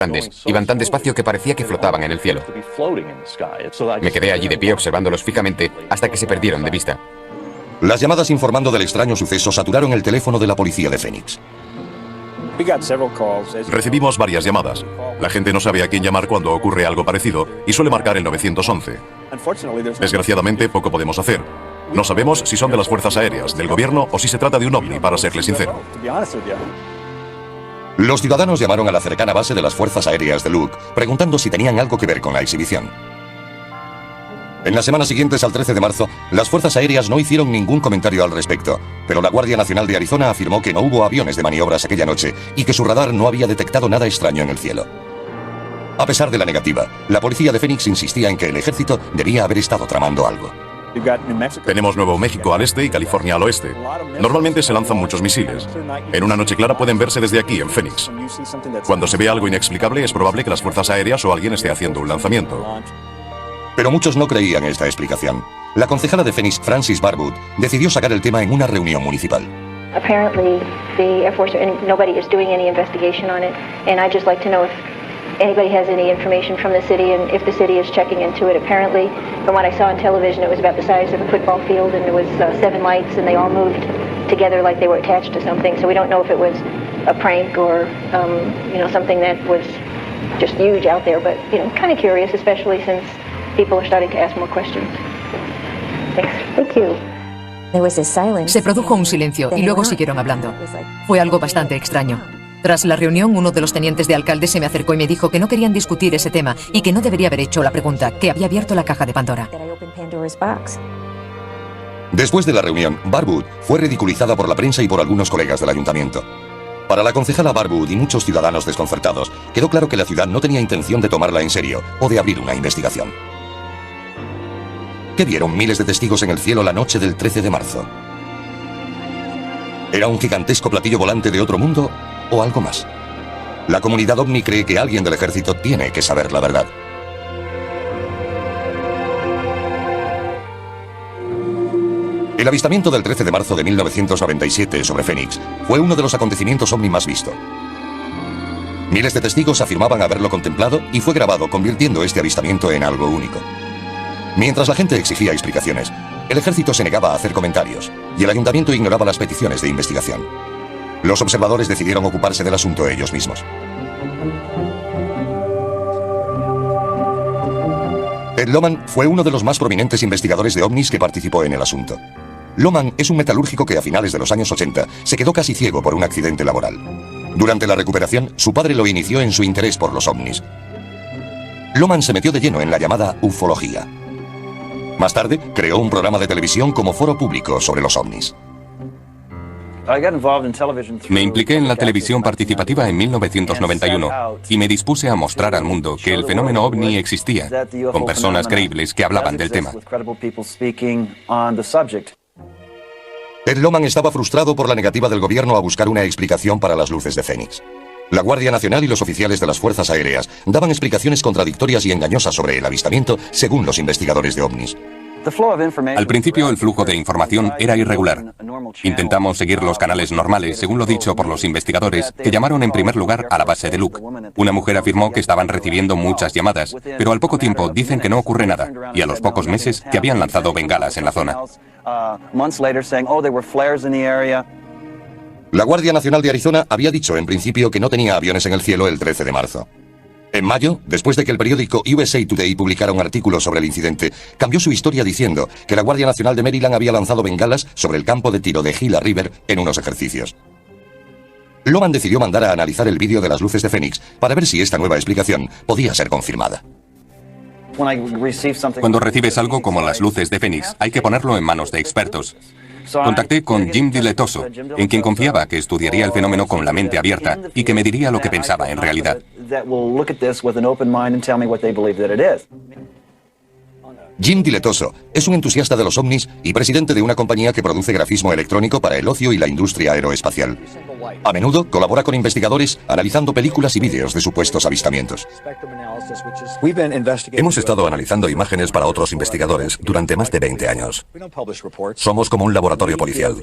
grandes, iban tan despacio que parecía que flotaban en el cielo. Me quedé allí de pie observándolos fijamente hasta que se perdieron de vista. Las llamadas informando del extraño suceso saturaron el teléfono de la policía de Phoenix. Recibimos varias llamadas. La gente no sabe a quién llamar cuando ocurre algo parecido y suele marcar el 911. Desgraciadamente, poco podemos hacer. No sabemos si son de las fuerzas aéreas, del gobierno o si se trata de un ovni, para serle sincero. Los ciudadanos llamaron a la cercana base de las fuerzas aéreas de Luke, preguntando si tenían algo que ver con la exhibición. En las semanas siguientes al 13 de marzo, las fuerzas aéreas no hicieron ningún comentario al respecto, pero la Guardia Nacional de Arizona afirmó que no hubo aviones de maniobras aquella noche y que su radar no había detectado nada extraño en el cielo. A pesar de la negativa, la policía de Phoenix insistía en que el ejército debía haber estado tramando algo. Tenemos Nuevo México al este y California al oeste. Normalmente se lanzan muchos misiles. En una noche clara pueden verse desde aquí, en Phoenix. Cuando se ve algo inexplicable, es probable que las fuerzas aéreas o alguien esté haciendo un lanzamiento. Pero muchos no creían esta explicación. La concejala de Phoenix, Frances Barwood, decidió sacar el tema en una reunión municipal. Apparently, the Air Force and nobody is doing any investigation on it, and I'd just like to know if anybody has any information from the city and if the city is checking into it. Apparently, from what I saw on television, it was about the size of a football field, and there was 7 lights, and they all moved together like they were attached to something. So we don't know if it was a prank or, something that was just huge out there, but kind of curious, especially since people are starting to ask more questions. Thanks. Thank you. Se produjo un silencio y luego siguieron hablando. Fue algo bastante extraño. Tras la reunión, uno de los tenientes de alcalde se me acercó y me dijo que no querían discutir ese tema y que no debería haber hecho la pregunta, que había abierto la caja de Pandora. Después de la reunión, Barwood fue ridiculizada por la prensa y por algunos colegas del ayuntamiento. Para la concejala Barwood y muchos ciudadanos desconcertados, quedó claro que la ciudad no tenía intención de tomarla en serio o de abrir una investigación. ¿Qué vieron miles de testigos en el cielo la noche del 13 de marzo? ¿Era un gigantesco platillo volante de otro mundo o algo más? La comunidad ovni cree que alguien del ejército tiene que saber la verdad. El avistamiento del 13 de marzo de 1997 sobre Phoenix fue uno de los acontecimientos ovni más visto. Miles de testigos afirmaban haberlo contemplado y fue grabado, convirtiendo este avistamiento en algo único. Mientras la gente exigía explicaciones, el ejército se negaba a hacer comentarios y el ayuntamiento ignoraba las peticiones de investigación. Los observadores decidieron ocuparse del asunto ellos mismos. Ed Lohman fue uno de los más prominentes investigadores de ovnis que participó en el asunto. Lohman es un metalúrgico que a finales de los años 80 se quedó casi ciego por un accidente laboral. Durante la recuperación, su padre lo inició en su interés por los ovnis. Lohman se metió de lleno en la llamada ufología. Más tarde, creó un programa de televisión como foro público sobre los ovnis. Me impliqué en la televisión participativa en 1991 y me dispuse a mostrar al mundo que el fenómeno ovni existía, con personas creíbles que hablaban del tema. Ed Lohman estaba frustrado por la negativa del gobierno a buscar una explicación para las luces de Phoenix. La Guardia Nacional y los oficiales de las fuerzas aéreas daban explicaciones contradictorias y engañosas sobre el avistamiento, según los investigadores de ovnis. Al principio el flujo de información era irregular. Intentamos seguir los canales normales, según lo dicho por los investigadores, que llamaron en primer lugar a la base de Luke. Una mujer afirmó que estaban recibiendo muchas llamadas, pero al poco tiempo dicen que no ocurre nada, y a los pocos meses que habían lanzado bengalas en la zona. La Guardia Nacional de Arizona había dicho en principio que no tenía aviones en el cielo el 13 de marzo. En mayo, después de que el periódico USA Today publicara un artículo sobre el incidente, cambió su historia diciendo que la Guardia Nacional de Maryland había lanzado bengalas sobre el campo de tiro de Gila River en unos ejercicios. Lohman decidió mandar a analizar el vídeo de las luces de Phoenix para ver si esta nueva explicación podía ser confirmada. Cuando recibes algo como las luces de Phoenix, hay que ponerlo en manos de expertos. Contacté con Jim Diletoso, en quien confiaba que estudiaría el fenómeno con la mente abierta y que me diría lo que pensaba en realidad. Jim Diletoso es un entusiasta de los ovnis y presidente de una compañía que produce grafismo electrónico para el ocio y la industria aeroespacial. A menudo colabora con investigadores analizando películas y vídeos de supuestos avistamientos. Hemos estado analizando imágenes para otros investigadores durante más de 20 años. Somos como un laboratorio policial.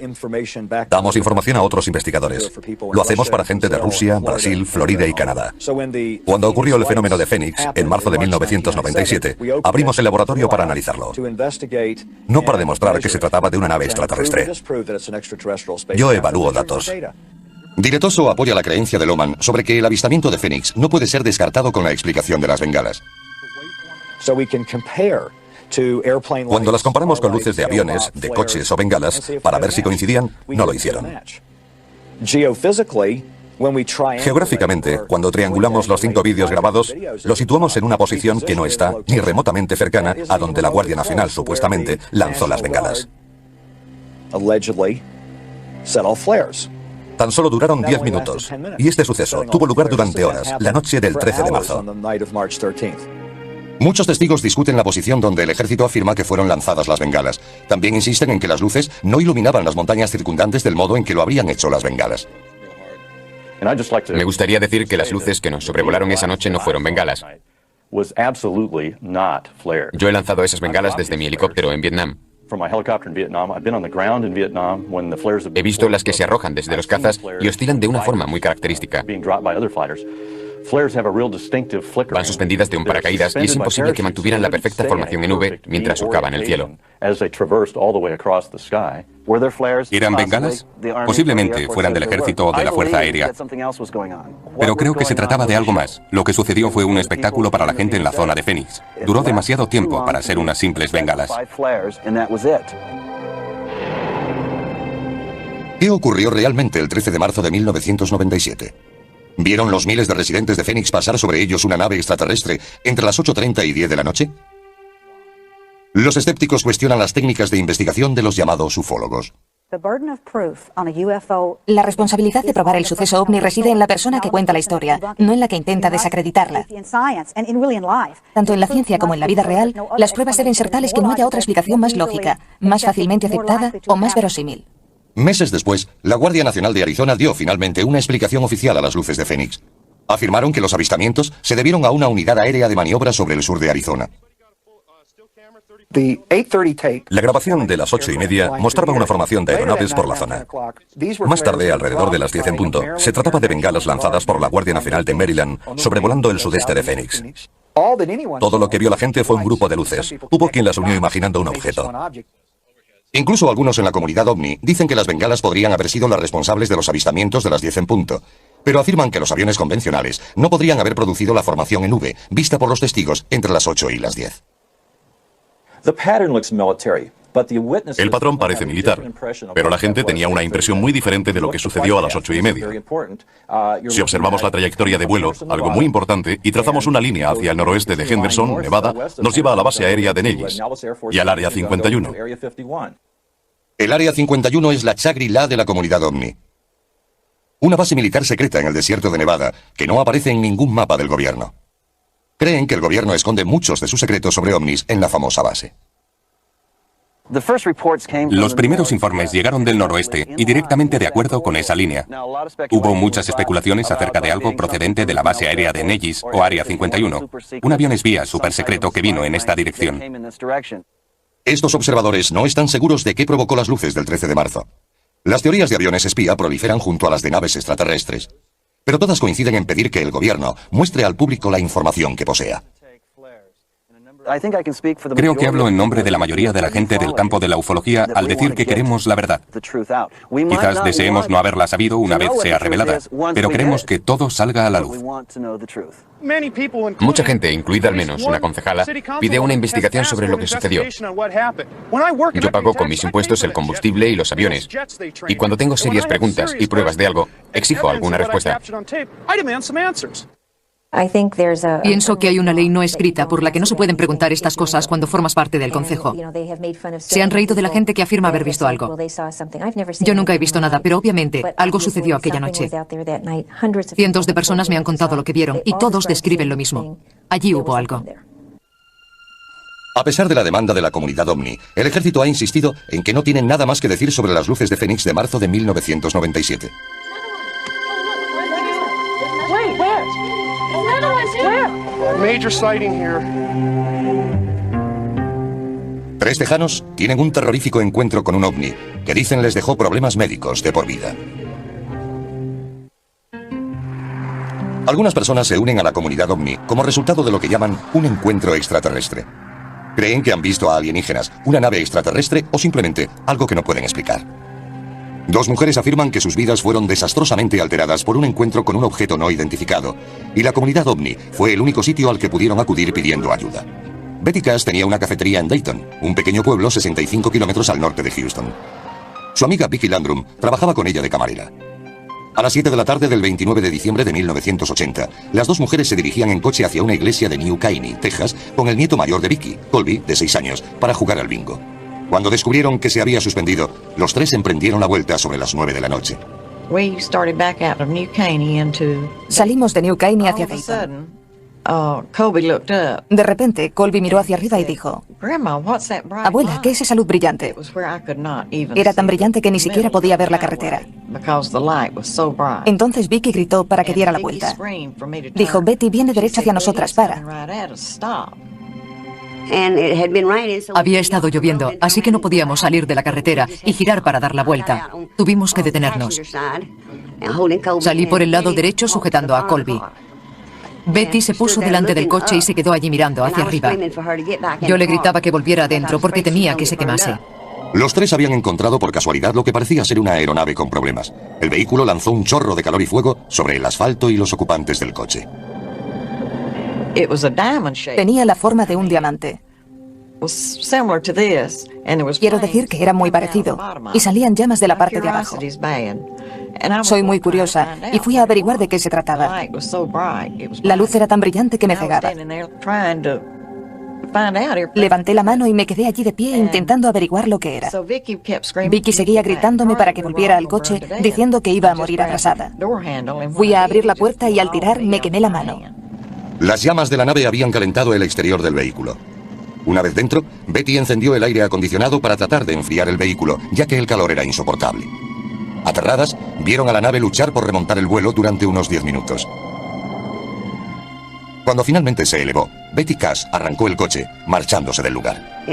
Damos información a otros investigadores. Lo hacemos para gente de Rusia, Brasil, Florida y Canadá. Cuando ocurrió el fenómeno de Fénix, en marzo de 1997, abrimos el laboratorio para analizarlo. No para demostrar que se trataba de una nave extraterrestre. Yo evalúo datos. Diretoso apoya la creencia de Lohmann sobre que el avistamiento de Fénix no puede ser descartado con la explicación de las bengalas. Cuando las comparamos con luces de aviones, de coches o bengalas, para ver si coincidían, no lo hicieron. Geográficamente, cuando triangulamos los 5 vídeos grabados, los situamos en una posición que no está ni remotamente cercana a donde la Guardia Nacional supuestamente lanzó las bengalas. Tan solo duraron 10 minutos, y este suceso tuvo lugar durante horas, la noche del 13 de marzo. Muchos testigos discuten la posición donde el ejército afirma que fueron lanzadas las bengalas. También insisten en que las luces no iluminaban las montañas circundantes del modo en que lo habrían hecho las bengalas. Me gustaría decir que las luces que nos sobrevolaron esa noche no fueron bengalas. Yo he lanzado esas bengalas desde mi helicóptero en Vietnam. He visto las que se arrojan desde los cazas y oscilan de una forma muy característica. Van suspendidas de un paracaídas y es imposible que mantuvieran la perfecta formación en V mientras surcaban el cielo. ¿Eran bengalas? Posiblemente fueran del ejército o de la Fuerza Aérea. Pero creo que se trataba de algo más. Lo que sucedió fue un espectáculo para la gente en la zona de Phoenix. Duró demasiado tiempo para ser unas simples bengalas. ¿Qué ocurrió realmente el 13 de marzo de 1997? ¿Vieron los miles de residentes de Phoenix pasar sobre ellos una nave extraterrestre entre las 8:30 y 10 de la noche? Los escépticos cuestionan las técnicas de investigación de los llamados ufólogos. La responsabilidad de probar el suceso ovni reside en la persona que cuenta la historia, no en la que intenta desacreditarla. Tanto en la ciencia como en la vida real, las pruebas deben ser tales que no haya otra explicación más lógica, más fácilmente aceptada o más verosímil. Meses después, la Guardia Nacional de Arizona dio finalmente una explicación oficial a las luces de Phoenix. Afirmaron que los avistamientos se debieron a una unidad aérea de maniobra sobre el sur de Arizona. La grabación de las 8:30 mostraba una formación de aeronaves por la zona. Más tarde, alrededor de las 10 en punto, se trataba de bengalas lanzadas por la Guardia Nacional de Maryland sobrevolando el sudeste de Phoenix. Todo lo que vio la gente fue un grupo de luces. Hubo quien las unió imaginando un objeto. Incluso algunos en la comunidad OVNI dicen que las bengalas podrían haber sido las responsables de los avistamientos de las 10 en punto, pero afirman que los aviones convencionales no podrían haber producido la formación en V, vista por los testigos entre las 8 y las 10. El patrón parece militar, pero la gente tenía una impresión muy diferente de lo que sucedió a las 8:30. Si observamos la trayectoria de vuelo, algo muy importante, y trazamos una línea hacia el noroeste de Henderson, Nevada, nos lleva a la base aérea de Nellis y al Área 51. El Área 51 es la Shangri-La de la comunidad OVNI. Una base militar secreta en el desierto de Nevada que no aparece en ningún mapa del gobierno. Creen que el gobierno esconde muchos de sus secretos sobre ovnis en la famosa base. Los primeros informes llegaron del noroeste y directamente de acuerdo con esa línea. Hubo muchas especulaciones acerca de algo procedente de la base aérea de Nellis o Área 51, un avión espía supersecreto que vino en esta dirección. Estos observadores no están seguros de qué provocó las luces del 13 de marzo. Las teorías de aviones espía proliferan junto a las de naves extraterrestres, pero todas coinciden en pedir que el gobierno muestre al público la información que posea. Creo que hablo en nombre de la mayoría de la gente del campo de la ufología al decir que queremos la verdad. Quizás deseemos no haberla sabido una vez sea revelada, pero queremos que todo salga a la luz. Mucha gente, incluida al menos una concejala, pide una investigación sobre lo que sucedió. Yo pago con mis impuestos el combustible y los aviones. Y cuando tengo serias preguntas y pruebas de algo, exijo alguna respuesta. Pienso que hay una ley no escrita por la que no se pueden preguntar estas cosas cuando formas parte del Consejo. Se han reído de la gente que afirma haber visto algo. Yo nunca he visto nada, pero obviamente algo sucedió aquella noche. Cientos de personas me han contado lo que vieron y todos describen lo mismo. Allí hubo algo. A pesar de la demanda de la comunidad OVNI, el ejército ha insistido en que no tienen nada más que decir sobre las luces de Fénix de marzo de 1997. Major sighting here. Tres tejanos tienen un terrorífico encuentro con un ovni que dicen les dejó problemas médicos de por vida. Algunas personas se unen a la comunidad ovni como resultado de lo que llaman un encuentro extraterrestre. Creen que han visto a alienígenas, una nave extraterrestre o simplemente algo que no pueden explicar. Dos mujeres afirman que sus vidas fueron desastrosamente alteradas por un encuentro con un objeto no identificado, y la comunidad ovni fue el único sitio al que pudieron acudir pidiendo ayuda. Betty Cass tenía una cafetería en Dayton, un pequeño pueblo 65 kilómetros al norte de Houston. Su amiga Vicky Landrum trabajaba con ella de camarera. A las 7 de la tarde del 29 de diciembre de 1980, las dos mujeres se dirigían en coche hacia una iglesia de New Caney, Texas, con el nieto mayor de Vicky, Colby, de 6 años, para jugar al bingo. Cuando descubrieron que se había suspendido, los tres emprendieron la vuelta sobre las 9 de la noche. Salimos de New Caney hacia Dayton. De repente, Colby miró hacia arriba y dijo: Abuela, ¿qué es esa luz brillante? Era tan brillante que ni siquiera podía ver la carretera. Entonces Vicky gritó para que diera la vuelta. Dijo: Betty, viene derecha hacia nosotras, para. Había estado lloviendo, así que no podíamos salir de la carretera y girar para dar la vuelta. Tuvimos que detenernos. Salí por el lado derecho sujetando a Colby. Betty se puso delante del coche y se quedó allí mirando hacia arriba. Yo le gritaba que volviera adentro porque temía que se quemase. Los tres habían encontrado por casualidad lo que parecía ser una aeronave con problemas. El vehículo lanzó un chorro de calor y fuego sobre el asfalto y los ocupantes del coche. Tenía la forma de un diamante. Quiero decir que era muy parecido, y salían llamas de la parte de abajo. Soy muy curiosa y fui a averiguar de qué se trataba. La luz era tan brillante que me cegaba. Levanté la mano y me quedé allí de pie intentando averiguar lo que era. Vicky seguía gritándome para que volviera al coche, diciendo que iba a morir abrasada. Fui a abrir la puerta y al tirar me quemé la mano. Las llamas de la nave habían calentado el exterior del vehículo. Una vez dentro, Betty encendió el aire acondicionado para tratar de enfriar el vehículo, ya que el calor era insoportable. Aterradas, vieron a la nave luchar por remontar el vuelo durante unos 10 minutos. Cuando finalmente se elevó, Betty Cass arrancó el coche, marchándose del lugar.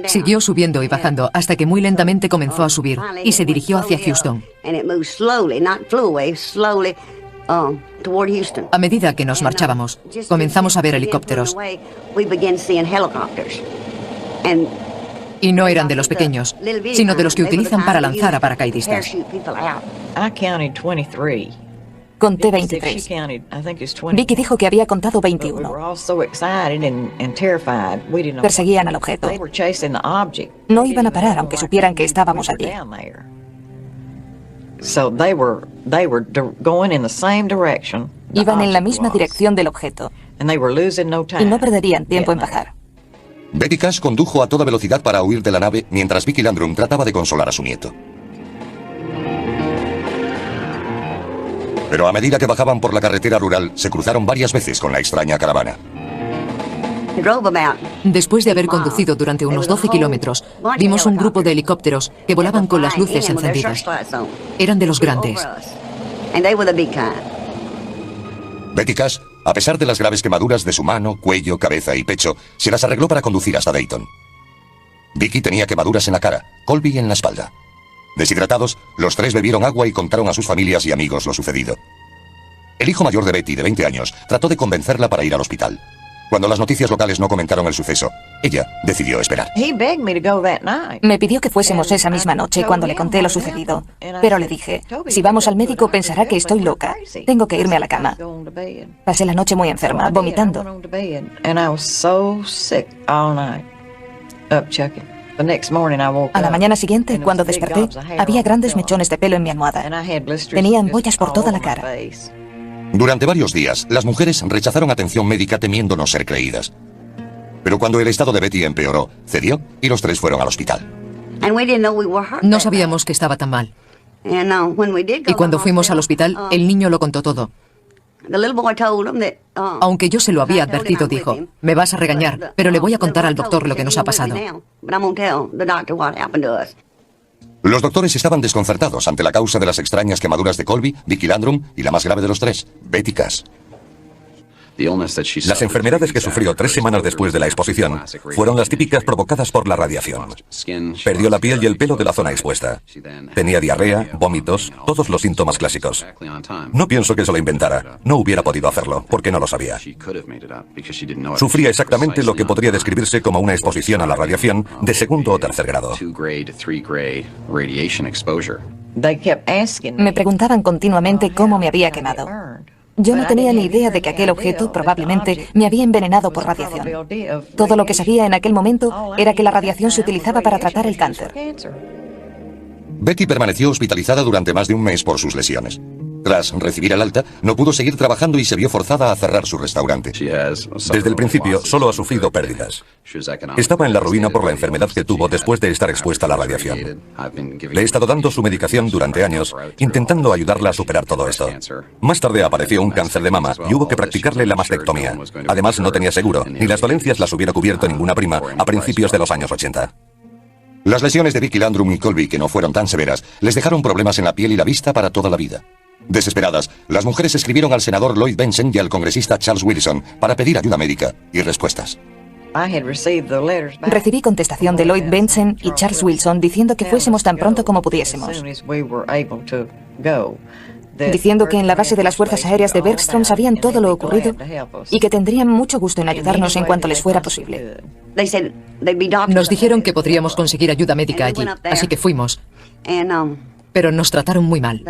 Siguió subiendo y bajando hasta que muy lentamente comenzó a subir y se dirigió hacia Houston. A medida que nos marchábamos, comenzamos a ver helicópteros. Y no eran de los pequeños, sino de los que utilizan para lanzar a paracaidistas. Conté 23. Vicky dijo que había contado 21. Perseguían al objeto. No iban a parar aunque supieran que estábamos allí. Iban en la misma dirección del objeto. Y no perderían tiempo en bajar. Betty Cass condujo a toda velocidad para huir de la nave mientras Vicky Landrum trataba de consolar a su nieto. Pero a medida que bajaban por la carretera rural, se cruzaron varias veces con la extraña caravana. Después de haber conducido durante unos 12 kilómetros, vimos un grupo de helicópteros que volaban con las luces encendidas. Eran de los grandes. Betty Cass, a pesar de las graves quemaduras de su mano, cuello, cabeza y pecho, se las arregló para conducir hasta Dayton. Vicky tenía quemaduras en la cara, Colby en la espalda. Deshidratados, los tres bebieron agua y contaron a sus familias y amigos lo sucedido. El hijo mayor de Betty, de 20 años, trató de convencerla para ir al hospital. Cuando las noticias locales no comentaron el suceso, ella decidió esperar. Me pidió que fuésemos esa misma noche cuando le conté lo sucedido. Pero le dije, si vamos al médico pensará que estoy loca. Tengo que irme a la cama. Pasé la noche muy enferma, vomitando. A la mañana siguiente, cuando desperté, había grandes mechones de pelo en mi almohada. Tenía ampollas por toda la cara. Durante varios días, las mujeres rechazaron atención médica temiendo no ser creídas. Pero cuando el estado de Betty empeoró, cedió y los tres fueron al hospital. No sabíamos que estaba tan mal. Y cuando fuimos al hospital, el niño lo contó todo. Aunque yo se lo había advertido, dijo, me vas a regañar, pero le voy a contar al doctor lo que nos ha pasado. Los doctores estaban desconcertados ante la causa de las extrañas quemaduras de Colby, Vicky Landrum y la más grave de los tres, Betty Cass. Las enfermedades que sufrió 3 semanas después de la exposición fueron las típicas provocadas por la radiación. Perdió la piel y el pelo de la zona expuesta. Tenía diarrea, vómitos, todos los síntomas clásicos. No pienso que se lo inventara. No hubiera podido hacerlo, porque no lo sabía. Sufría exactamente lo que podría describirse como una exposición a la radiación de 2º o 3er grado. Me preguntaban continuamente cómo me había quemado. Yo no tenía ni idea de que aquel objeto probablemente me había envenenado por radiación. Todo lo que sabía en aquel momento era que la radiación se utilizaba para tratar el cáncer. Betty permaneció hospitalizada durante más de un mes por sus lesiones. Tras recibir el alta, no pudo seguir trabajando y se vio forzada a cerrar su restaurante. Desde el principio, solo ha sufrido pérdidas. Estaba en la ruina por la enfermedad que tuvo después de estar expuesta a la radiación. Le he estado dando su medicación durante años, intentando ayudarla a superar todo esto. Más tarde apareció un cáncer de mama y hubo que practicarle la mastectomía. Además, no tenía seguro, ni las dolencias las hubiera cubierto ninguna prima a principios de los años 80. Las lesiones de Vicky Landrum y Colby, que no fueron tan severas, les dejaron problemas en la piel y la vista para toda la vida. Desesperadas, las mujeres escribieron al senador Lloyd Bentsen y al congresista Charles Wilson para pedir ayuda médica y respuestas. Recibí contestación de Lloyd Bentsen y Charles Wilson diciendo que fuésemos tan pronto como pudiésemos. Diciendo que en la base de las fuerzas aéreas de Bergstrom sabían todo lo ocurrido y que tendrían mucho gusto en ayudarnos en cuanto les fuera posible. Nos dijeron que podríamos conseguir ayuda médica allí, así que fuimos. Pero nos trataron muy mal.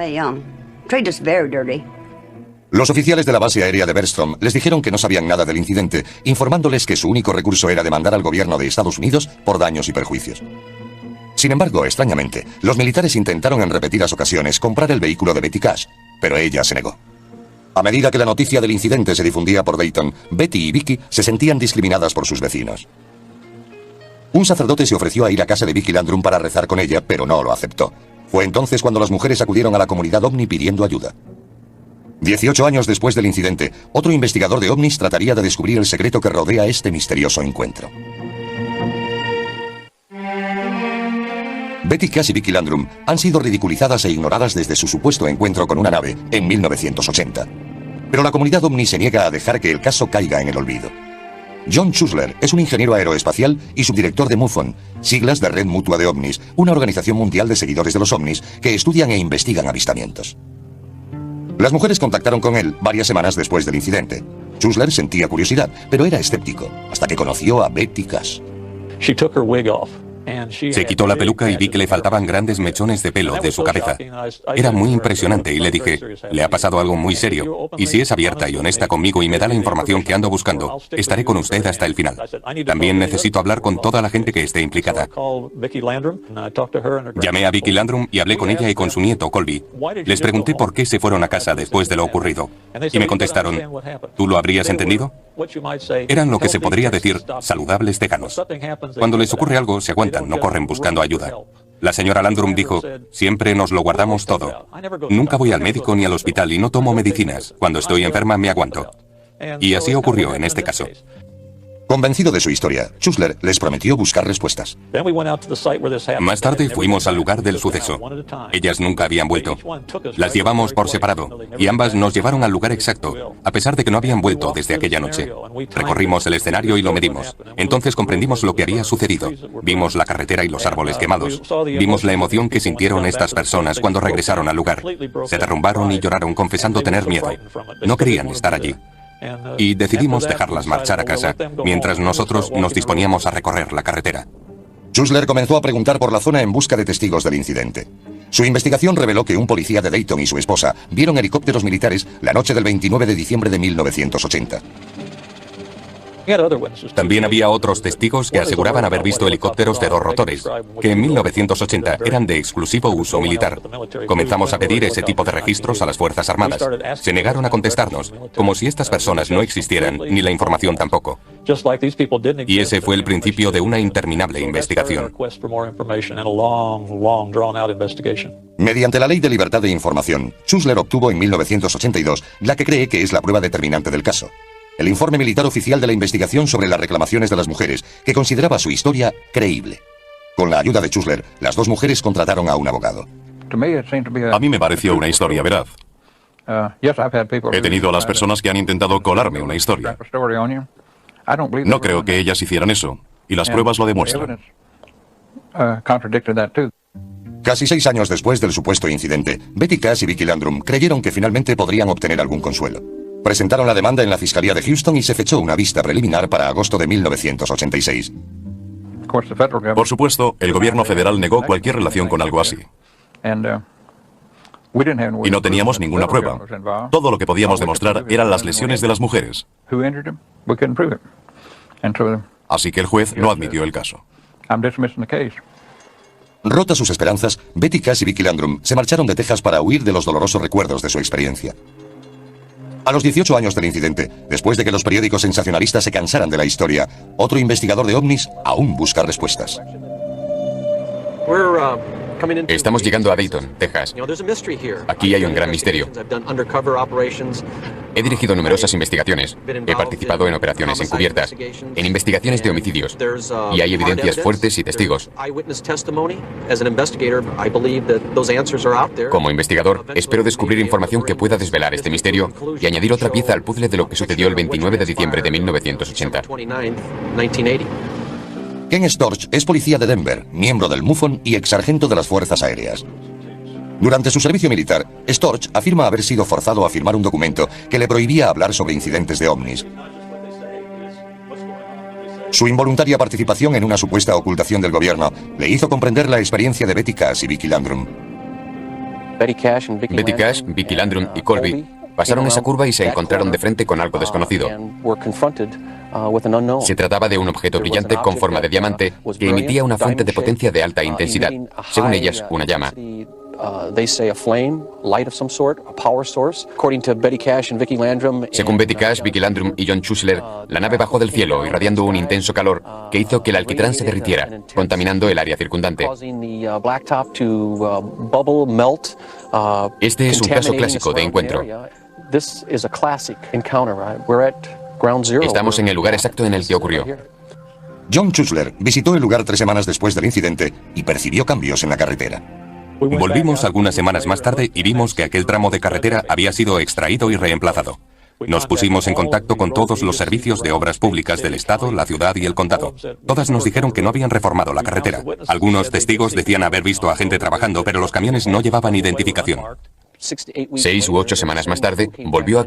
Los oficiales de la base aérea de Bergstrom les dijeron que no sabían nada del incidente, informándoles que su único recurso era demandar al gobierno de Estados Unidos por daños y perjuicios. Sin embargo, extrañamente, los militares intentaron en repetidas ocasiones comprar el vehículo de Betty Cash, pero ella se negó. A medida que la noticia del incidente se difundía por Dayton, Betty y Vicky se sentían discriminadas por sus vecinos. Un sacerdote se ofreció a ir a casa de Vicky Landrum para rezar con ella, pero no lo aceptó. Fue entonces cuando las mujeres acudieron a la comunidad ovni pidiendo ayuda. 18 años después del incidente, otro investigador de ovnis trataría de descubrir el secreto que rodea este misterioso encuentro. Betty Cash y Vicky Landrum han sido ridiculizadas e ignoradas desde su supuesto encuentro con una nave en 1980. Pero la comunidad ovni se niega a dejar que el caso caiga en el olvido. John Schuessler es un ingeniero aeroespacial y subdirector de MUFON, siglas de Red Mutua de OVNIs, una organización mundial de seguidores de los ovnis que estudian e investigan avistamientos. Las mujeres contactaron con él varias semanas después del incidente. Schuessler sentía curiosidad, pero era escéptico, hasta que conoció a Betty Cash. Se quitó la peluca y vi que le faltaban grandes mechones de pelo de su cabeza. Era muy impresionante y le dije, le ha pasado algo muy serio, y si es abierta y honesta conmigo y me da la información que ando buscando, estaré con usted hasta el final. También necesito hablar con toda la gente que esté implicada. Llamé a Vicky Landrum y hablé con ella y con su nieto, Colby. Les pregunté por qué se fueron a casa después de lo ocurrido. Y me contestaron, ¿tú lo habrías entendido? Eran lo que se podría decir saludables tejanos. Cuando les ocurre algo, se aguantan. No corren buscando ayuda. La señora Landrum dijo, siempre nos lo guardamos todo. Nunca voy al médico ni al hospital y no tomo medicinas. Cuando estoy enferma me aguanto. Y así ocurrió en este caso. Convencido de su historia, Schuessler les prometió buscar respuestas. Más tarde fuimos al lugar del suceso. Ellas nunca habían vuelto. Las llevamos por separado y ambas nos llevaron al lugar exacto, a pesar de que no habían vuelto desde aquella noche. Recorrimos el escenario y lo medimos. Entonces comprendimos lo que había sucedido. Vimos la carretera y los árboles quemados. Vimos la emoción que sintieron estas personas cuando regresaron al lugar. Se derrumbaron y lloraron confesando tener miedo. No querían estar allí. Y decidimos dejarlas marchar a casa, mientras nosotros nos disponíamos a recorrer la carretera. Schuessler comenzó a preguntar por la zona en busca de testigos del incidente. Su investigación reveló que un policía de Dayton y su esposa vieron helicópteros militares la noche del 29 de diciembre de 1980. También había otros testigos que aseguraban haber visto helicópteros de 2 rotores, que en 1980 eran de exclusivo uso militar. Comenzamos a pedir ese tipo de registros a las Fuerzas Armadas. Se negaron a contestarnos, como si estas personas no existieran, ni la información tampoco. Y ese fue el principio de una interminable investigación. Mediante la Ley de Libertad de Información, Schuessler obtuvo en 1982 la que cree que es la prueba determinante del caso. El informe militar oficial de la investigación sobre las reclamaciones de las mujeres, que consideraba su historia creíble. Con la ayuda de Schuessler, las dos mujeres contrataron a un abogado. A mí me pareció una historia veraz. He tenido a las personas que han intentado colarme una historia. No creo que ellas hicieran eso, y las pruebas lo demuestran. Casi 6 años después del supuesto incidente, Betty Cash y Vicky Landrum creyeron que finalmente podrían obtener algún consuelo. Presentaron la demanda en la Fiscalía de Houston y se fechó una vista preliminar para agosto de 1986. Por supuesto, el gobierno federal negó cualquier relación con algo así. Y no teníamos ninguna prueba. Todo lo que podíamos demostrar eran las lesiones de las mujeres. Así que el juez no admitió el caso. Rotas sus esperanzas, Betty Cash y Vicky Landrum se marcharon de Texas para huir de los dolorosos recuerdos de su experiencia. A los 18 años del incidente, después de que los periódicos sensacionalistas se cansaran de la historia, otro investigador de ovnis aún busca respuestas. Estamos llegando a Dayton, Texas. Aquí hay un gran misterio. He dirigido numerosas investigaciones. He participado en operaciones encubiertas, en investigaciones de homicidios. Y hay evidencias fuertes y testigos. Como investigador, espero descubrir información que pueda desvelar este misterio y añadir otra pieza al puzzle de lo que sucedió el 29 de diciembre de 1980. Ken Storch es policía de Denver, miembro del MUFON y exsargento de las Fuerzas Aéreas. Durante su servicio militar, Storch afirma haber sido forzado a firmar un documento que le prohibía hablar sobre incidentes de ovnis. Su involuntaria participación en una supuesta ocultación del gobierno le hizo comprender la experiencia de Betty Cash y Vicky Landrum. Betty Cash, Vicky Landrum y Colby pasaron esa curva y se encontraron de frente con algo desconocido. Se trataba de un objeto brillante con forma de diamante que emitía una fuente de potencia de alta intensidad, según ellas, una llama. Según Betty Cash, Vicky Landrum y John Schuessler, la nave bajó del cielo irradiando un intenso calor que hizo que el alquitrán se derritiera, contaminando el área circundante. Este es un caso clásico de encuentro. Estamos en el lugar exacto en el que ocurrió. John Schuessler visitó el lugar 3 semanas después del incidente y percibió cambios en la carretera. Volvimos algunas semanas más tarde y vimos que aquel tramo de carretera había sido extraído y reemplazado. Nos pusimos en contacto con todos los servicios de obras públicas del estado, la ciudad y el condado. Todas nos dijeron que no habían reformado la carretera. Algunos testigos decían haber visto a gente trabajando, pero los camiones no llevaban identificación. 6 u 8 semanas más tarde, volvió a